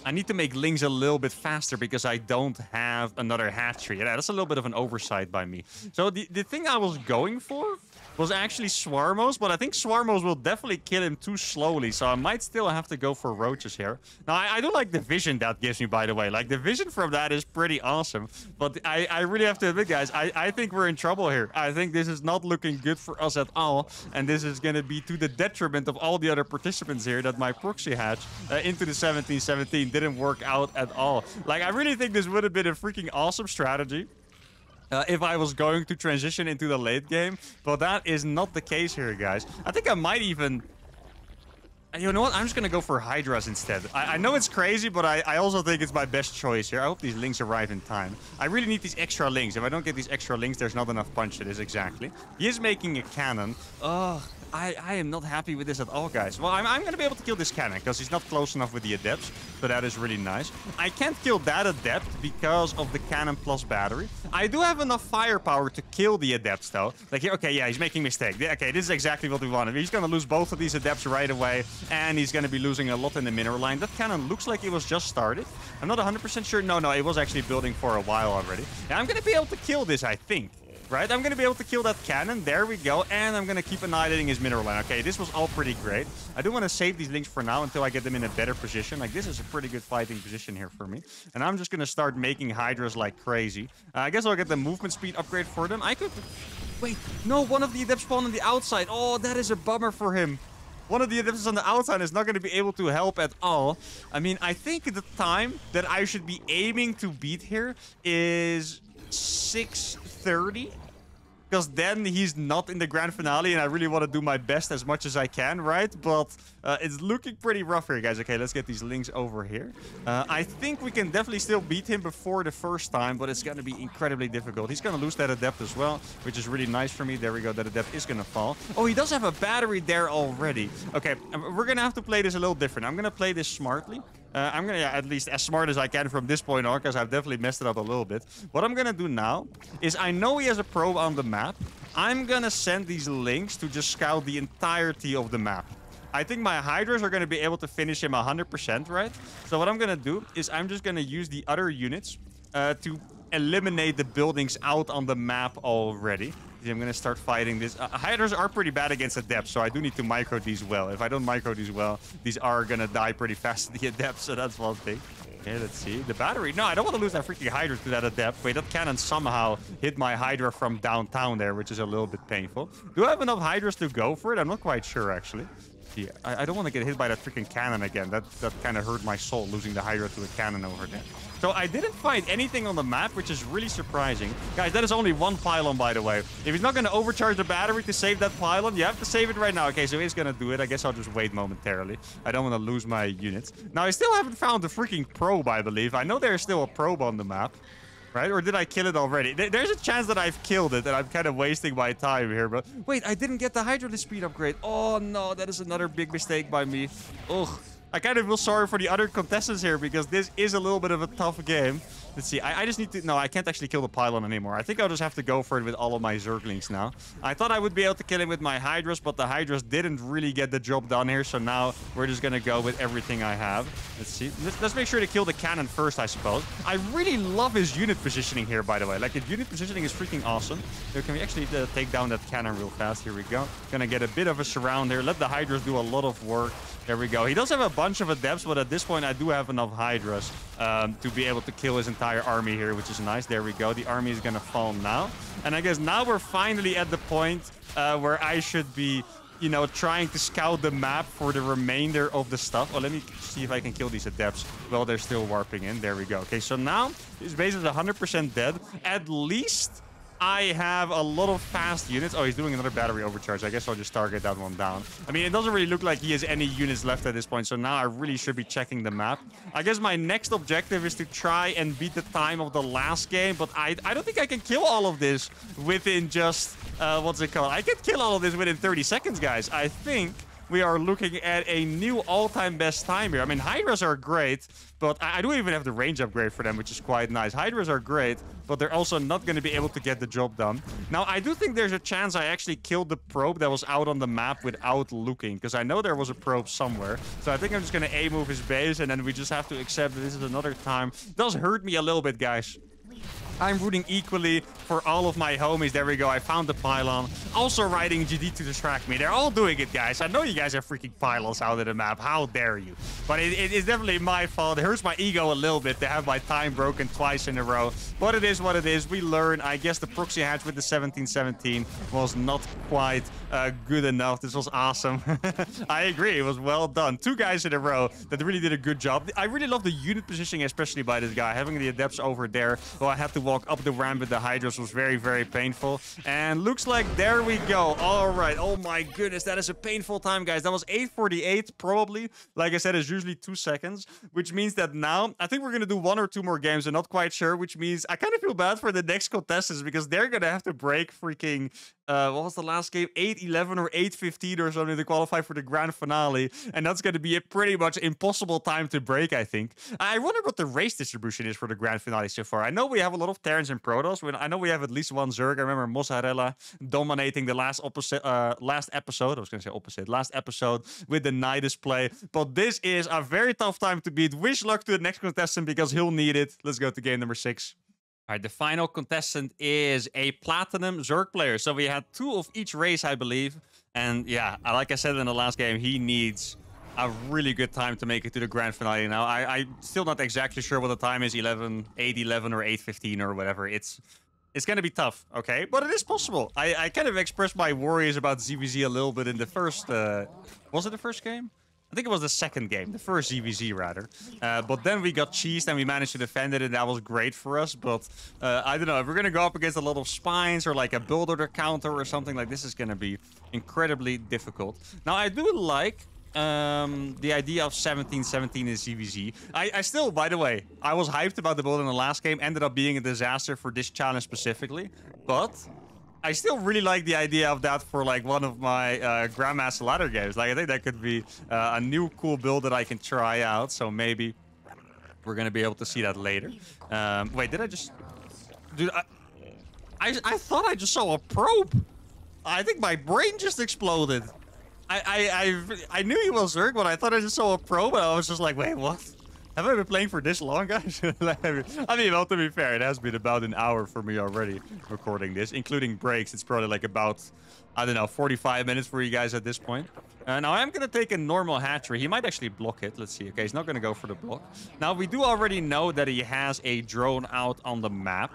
I need to make Lings a little bit faster because I don't have another hatchery. Yeah, that's a little bit of an oversight by me. So the thing I was going for was actually Swarmos, but I think Swarmos will definitely kill him too slowly, so I might still have to go for Roaches here. Now, I do like the vision that gives me, by the way. Like, the vision from that is pretty awesome, but I really have to admit, guys, I think we're in trouble here. I think this is not looking good for us at all, and this is going to be to the detriment of all the other participants here that my proxy hatch into the 1717 didn't work out at all. Like, I really think this would have been a freaking awesome strategy. If I was going to transition into the late game. But that is not the case here, guys. I think I might even... You know what? I'm just going to go for Hydras instead. I know it's crazy, but I also think it's my best choice here. I hope these Lings arrive in time. I really need these extra Lings. If I don't get these extra Lings, there's not enough punch to this, exactly. He is making a cannon. Ugh. I am not happy with this at all, guys. Well, I'm going to be able to kill this cannon because he's not close enough with the adepts. So that is really nice. I can't kill that adept because of the cannon plus battery. I do have enough firepower to kill the adepts, though. Like, okay, yeah, he's making a mistake. Okay, this is exactly what we wanted. He's going to lose both of these adepts right away. And he's going to be losing a lot in the mineral line. That cannon looks like it was just started. I'm not 100% sure. No, it was actually building for a while already. And I'm going to be able to kill this, I think. Right, I'm going to be able to kill that cannon. There we go. And I'm going to keep annihilating his mineral line. Okay, this was all pretty great. I do want to save these Lings for now until I get them in a better position. Like, this is a pretty good fighting position here for me. And I'm just going to start making Hydras like crazy. I guess I'll get the movement speed upgrade for them. I could... Wait, no, one of the adepts spawned on the outside. Oh, that is a bummer for him. One of the adepts on the outside is not going to be able to help at all. I mean, I think the time that I should be aiming to beat here is 6:30. Because then he's not in the grand finale, and I really want to do my best as much as I can, right? But it's looking pretty rough here, guys. Okay, let's get these Lings over here. I think we can definitely still beat him before the first time, but it's going to be incredibly difficult. He's going to lose that adept as well, which is really nice for me. There we go. That adept is going to fall. Oh, he does have a battery there already. Okay, we're going to have to play this a little different. I'm going to play this smartly. I'm going to, at least as smart as I can from this point on, because I've definitely messed it up a little bit. What I'm going to do now is, I know he has a probe on the map. I'm going to send these Lings to just scout the entirety of the map. I think my Hydras are going to be able to finish him 100%, right? So what I'm going to do is I'm just going to use the other units to eliminate the buildings out on the map already. I'm going to start fighting this. Hydras are pretty bad against adepts, so I do need to micro these well. If I don't micro these well, these are going to die pretty fast to the adepts, so that's one thing. Okay, let's see. The battery. No, I don't want to lose that freaking Hydra to that adept. Wait, that cannon somehow hit my Hydra from downtown there, which is a little bit painful. Do I have enough Hydras to go for it? I'm not quite sure, actually. Yeah, I don't want to get hit by that freaking cannon again. That kind of hurt my soul, losing the Hydra to a cannon over there. So I didn't find anything on the map, which is really surprising. Guys, that is only one pylon, by the way. If he's not going to overcharge the battery to save that pylon, you have to save it right now. Okay, so he's going to do it. I guess I'll just wait momentarily. I don't want to lose my units. Now, I still haven't found the freaking probe, I believe. I know there's still a probe on the map. Right? Or did I kill it already? There's a chance that I've killed it, and I'm kind of wasting my time here. But wait, I didn't get the Hydra speed upgrade. Oh, no. That is another big mistake by me. Ugh. I kind of feel sorry for the other contestants here, because this is a little bit of a tough game. Let's see. I just need to... No, I can't actually kill the pylon anymore. I think I'll just have to go for it with all of my Zerglings now. I thought I would be able to kill him with my Hydras, but the Hydras didn't really get the job done here. So now we're just going to go with everything I have. Let's see. Let's make sure to kill the cannon first, I suppose. I really love his unit positioning here, by the way. Like, his unit positioning is freaking awesome. So can we actually take down that cannon real fast? Here we go. Gonna get a bit of a surround here. Let the Hydras do a lot of work. There we go. He does have a bunch of adepts, but at this point, I do have enough Hydras to be able to kill his entire army here, which is nice. There we go. The army is going to fall now. And I guess now we're finally at the point where I should be, you know, trying to scout the map for the remainder of the stuff. Oh, let me see if I can kill these adepts while they're still warping in. There we go. Okay, so now his base is 100% dead. At least I have a lot of fast units. Oh, he's doing another battery overcharge. I guess I'll just target that one down. I mean, it doesn't really look like he has any units left at this point. So now I really should be checking the map. I guess my next objective is to try and beat the time of the last game. But I don't think I can kill all of this within just... what's it called? I can kill all of this within 30 seconds, guys. I think we are looking at a new all-time best time here. I mean, Hydras are great, but I do even have the range upgrade for them, which is quite nice. Hydras are great, but they're also not going to be able to get the job done. Now, I do think there's a chance I actually killed the probe that was out on the map without looking, because I know there was a probe somewhere. So I think I'm just going to A-move his base, and then we just have to accept that this is another time. It does hurt me a little bit, guys. I'm rooting equally for all of my homies. There we go. I found the pylon. Also riding GD to distract me. They're all doing it, guys. I know you guys have freaking pylons out of the map. How dare you? But it is definitely my fault. It hurts my ego a little bit to have my time broken twice in a row. But it is what it is. We learn. I guess the proxy hatch with the 1717 was not quite good enough. This was awesome. I agree. It was well done. 2 guys in a row that really did a good job. I really love the unit positioning, especially by this guy. Having the adepts over there. Well, I had to walk up the ramp with the Hydras was very, very painful. And looks like there we go. All right. Oh my goodness. That is a painful time, guys. That was 8:48, probably. Like I said, it's usually 2 seconds, which means that now I think we're going to do 1 or 2 more games. I'm not quite sure, which means I kind of feel bad for the next contestants because they're going to have to break freaking what was the last game? 8:11 or 8:15 or something to qualify for the grand finale. And that's going to be a pretty much impossible time to break, I think. I wonder what the race distribution is for the grand finale so far. I know we have a lot of Terrans and Protoss. I know we have at least 1 Zerg. I remember Mozzarella dominating the last episode. I was going to say opposite. Last episode with the Nidus play. But this is a very tough time to beat. Wish luck to the next contestant because he'll need it. Let's go to game number 6. All right, the final contestant is a Platinum Zerg player. So we had 2 of each race, I believe. And yeah, like I said in the last game, he needs a really good time to make it to the grand finale. Now, I'm still not exactly sure what the time is, 8:11 or 8:15 or whatever. It's going to be tough, okay? But it is possible. I kind of expressed my worries about ZVZ a little bit in the first... was it the first game? I think it was the second game, the first ZVZ rather. But then we got cheesed and we managed to defend it and that was great for us. But I don't know, if we're going to go up against a lot of spines or like a builder counter or something like this is going to be incredibly difficult. Now I do like the idea of 1717 in ZVZ. I still, by the way, I was hyped about the build in the last game, ended up being a disaster for this challenge specifically. But I still really like the idea of that for like one of my Grandmaster ladder games. Like I think that could be a new cool build that I can try out. So maybe we're gonna be able to see that later. Wait, did I just... Dude, I thought I just saw a probe. I think my brain just exploded. I knew he was Zerg, but I thought I just saw a probe and I was just like, wait, what? Have I been playing for this long, guys? I mean, well, to be fair, it has been about an hour for me already recording this, including breaks. It's probably like about, I don't know, 45 minutes for you guys at this point. Now, I'm going to take a normal hatchery. He might actually block it. Let's see. Okay, he's not going to go for the block. Now, we do already know that he has a drone out on the map.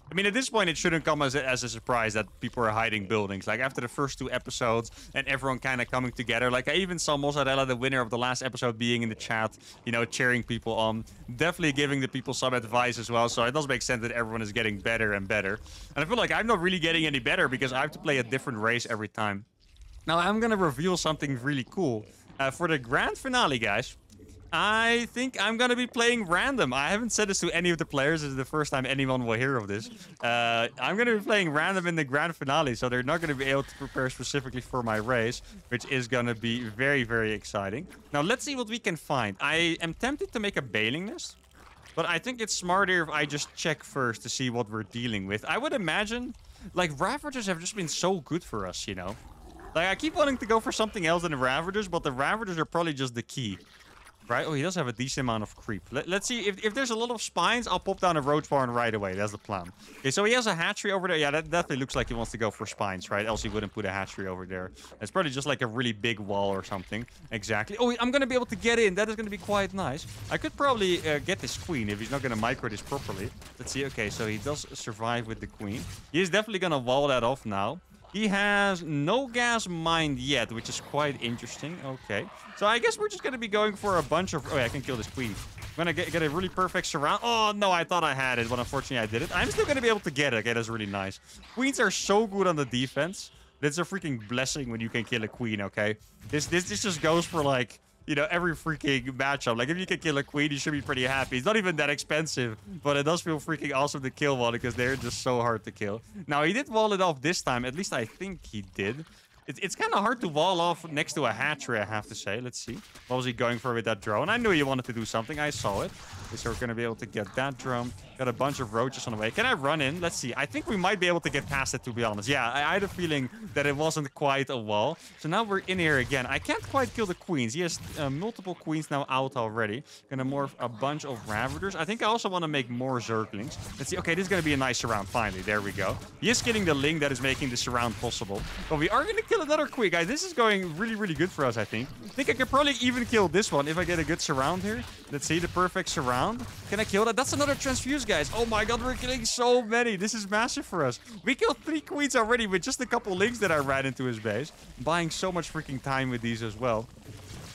I mean, at this point, it shouldn't come as a surprise that people are hiding buildings. Like, after the first 2 episodes and everyone kind of coming together. Like, I even saw Mozzarella, the winner of the last episode, being in the chat, you know, cheering people on. Definitely giving the people some advice as well. So it does make sense that everyone is getting better and better. And I feel like I'm not really getting any better because I have to play a different race every time. Now, I'm going to reveal something really cool. For the grand finale, guys, I think I'm going to be playing random. I haven't said this to any of the players. This is the first time anyone will hear of this. I'm going to be playing random in the grand finale, so they're not going to be able to prepare specifically for my race, which is going to be very, very exciting. Now, let's see what we can find. I am tempted to make a bailing nest, but I think it's smarter if I just check first to see what we're dealing with. I would imagine, like, Ravagers have just been so good for us, you know? Like, I keep wanting to go for something else than the Ravagers, but the Ravagers are probably just the key. Right? Oh, he does have a decent amount of creep. Let's see. If there's a lot of spines, I'll pop down a roach barn right away. That's the plan. Okay, so he has a hatchery over there. Yeah, that definitely looks like he wants to go for spines, right? Else he wouldn't put a hatchery over there. It's probably just like a really big wall or something. Exactly. Oh, I'm going to be able to get in. That is going to be quite nice. I could probably get this queen if he's not going to micro this properly. Let's see. Okay, so he does survive with the queen. He is definitely going to wall that off now. He has no gas mined yet, which is quite interesting. Okay. So I guess we're just going to be going for a bunch of... Oh, yeah, I can kill this queen. I'm going to get a really perfect surround. Oh, no, I thought I had it, but unfortunately I didn't. I'm still going to be able to get it. Okay, that's really nice. Queens are so good on the defense. It's a freaking blessing when you can kill a queen, okay? This just goes for, like, you know, every freaking matchup. Like, if you can kill a queen, you should be pretty happy. It's not even that expensive, but it does feel freaking awesome to kill one because they're just so hard to kill. Now, he did wall it off this time. At least I think he did. It's kind of hard to wall off next to a hatchery, I have to say. Let's see. What was he going for with that drone? I knew he wanted to do something. I saw it. Okay, so we're going to be able to get that drone. Got a bunch of roaches on the way. Can I run in? Let's see. I think we might be able to get past it, to be honest. Yeah, I had a feeling that it wasn't quite a wall. So now we're in here again. I can't quite kill the queens. He has multiple queens now out already. Gonna morph a bunch of ravagers. I think I also want to make more zerglings. Let's see. Okay, this is going to be a nice surround. Finally, there we go. He is killing the link that is making the surround possible. But we are going to kill another queen, guys. This is going really, really good for us, I think. I think I could probably even kill this one if I get a good surround here. Let's see, the perfect surround. Can I kill that? That's another transfuse, guys. Oh my god, we're killing so many. This is massive for us. We killed 3 queens already with just a couple links that I ran into his base. Buying so much freaking time with these as well.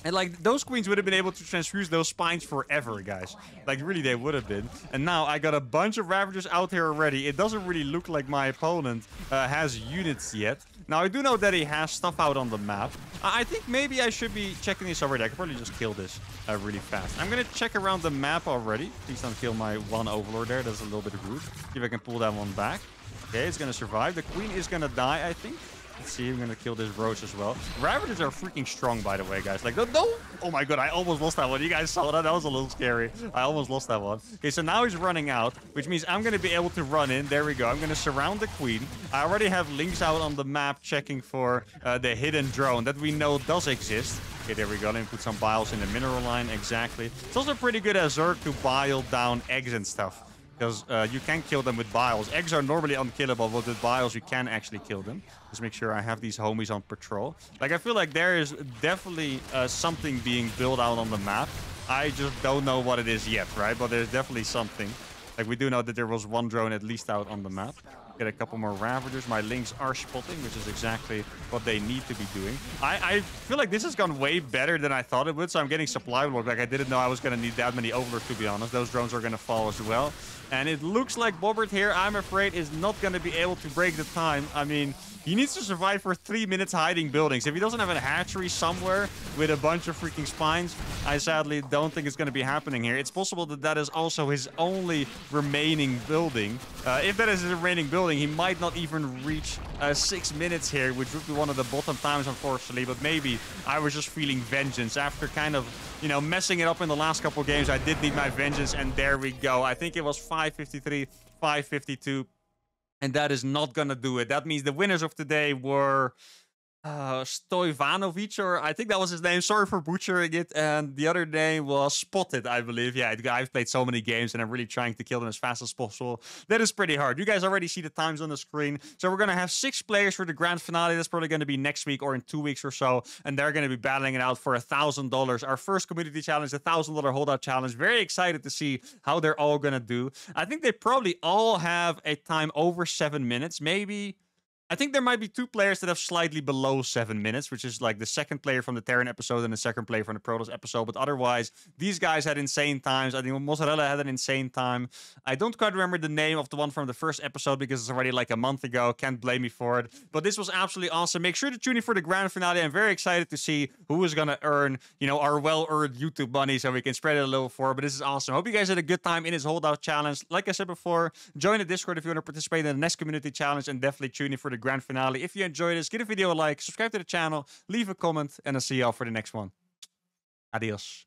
And, like, those queens would have been able to transfuse those spines forever, guys. Like, really, they would have been. And now I got a bunch of Ravagers out here already. It doesn't really look like my opponent has units yet. Now, I do know that he has stuff out on the map. I think maybe I should be checking this already. I could probably just kill this really fast. I'm going to check around the map already. Please don't kill my one Overlord there. That's a little bit rude. See if I can pull that one back. Okay, it's going to survive. The queen is going to die, I think. Let's see, I'm gonna kill this roach as well. Ravagers are freaking strong, by the way, guys. Like, no, oh my god, I almost lost that one. You guys saw that? That was a little scary. I almost lost that one. Okay, so now he's running out, which means I'm gonna be able to run in. There we go. I'm gonna surround the queen. I already have links out on the map checking for the hidden drone that we know does exist. Okay, there we go. Let me put some biles in the mineral line. Exactly. It's also pretty good as Zerg to bile down eggs and stuff. Because you can kill them with biles. Eggs are normally unkillable, but with biles you can actually kill them. Just make sure I have these homies on patrol. Like, I feel like there is definitely something being built out on the map. I just don't know what it is yet, right? But there's definitely something. Like, we do know that there was one drone at least out on the map. Get a couple more Ravagers. My links are spotting, which is exactly what they need to be doing. I feel like this has gone way better than I thought it would, so I'm getting supply block. Like, I didn't know I was going to need that many Overlords, to be honest. Those drones are going to fall as well. And it looks like Bobbert here, I'm afraid, is not going to be able to break the time. I mean, he needs to survive for 3 minutes hiding buildings. If he doesn't have a hatchery somewhere with a bunch of freaking spines, I sadly don't think it's going to be happening here. It's possible that that is also his only remaining building. If that is his remaining building, he might not even reach 6 minutes here, which would be one of the bottom times, unfortunately. But maybe I was just feeling vengeance after kind of, you know, messing it up in the last couple games. I did need my vengeance, and there we go. I think it was 553, 552. And that is not gonna do it. That means the winners of today were Stojvanovic, or I think that was his name. Sorry for butchering it. And the other name was Spotted, I believe. Yeah, I've played so many games and I'm really trying to kill them as fast as possible. That is pretty hard. You guys already see the times on the screen. So we're going to have 6 players for the grand finale. That's probably going to be next week or in 2 weeks or so. And they're going to be battling it out for $1,000. Our first community challenge, the $1,000 holdout challenge. Very excited to see how they're all going to do. I think they probably all have a time over 7 minutes. Maybe... I think there might be 2 players that have slightly below 7 minutes, which is like the second player from the Terran episode and the second player from the Protoss episode. But otherwise, these guys had insane times. I think Mozzarella had an insane time. I don't quite remember the name of the one from the first episode because it's already like a month ago. Can't blame me for it. But this was absolutely awesome. Make sure to tune in for the grand finale. I'm very excited to see who is going to earn, you know, our well-earned YouTube money so we can spread it a little forward. But this is awesome. Hope you guys had a good time in this holdout challenge. Like I said before, join the Discord if you want to participate in the next community challenge, and definitely tune in for the grand finale. If you enjoyed this, give the video a like, subscribe to the channel, leave a comment, and I'll see y'all for the next one. Adios.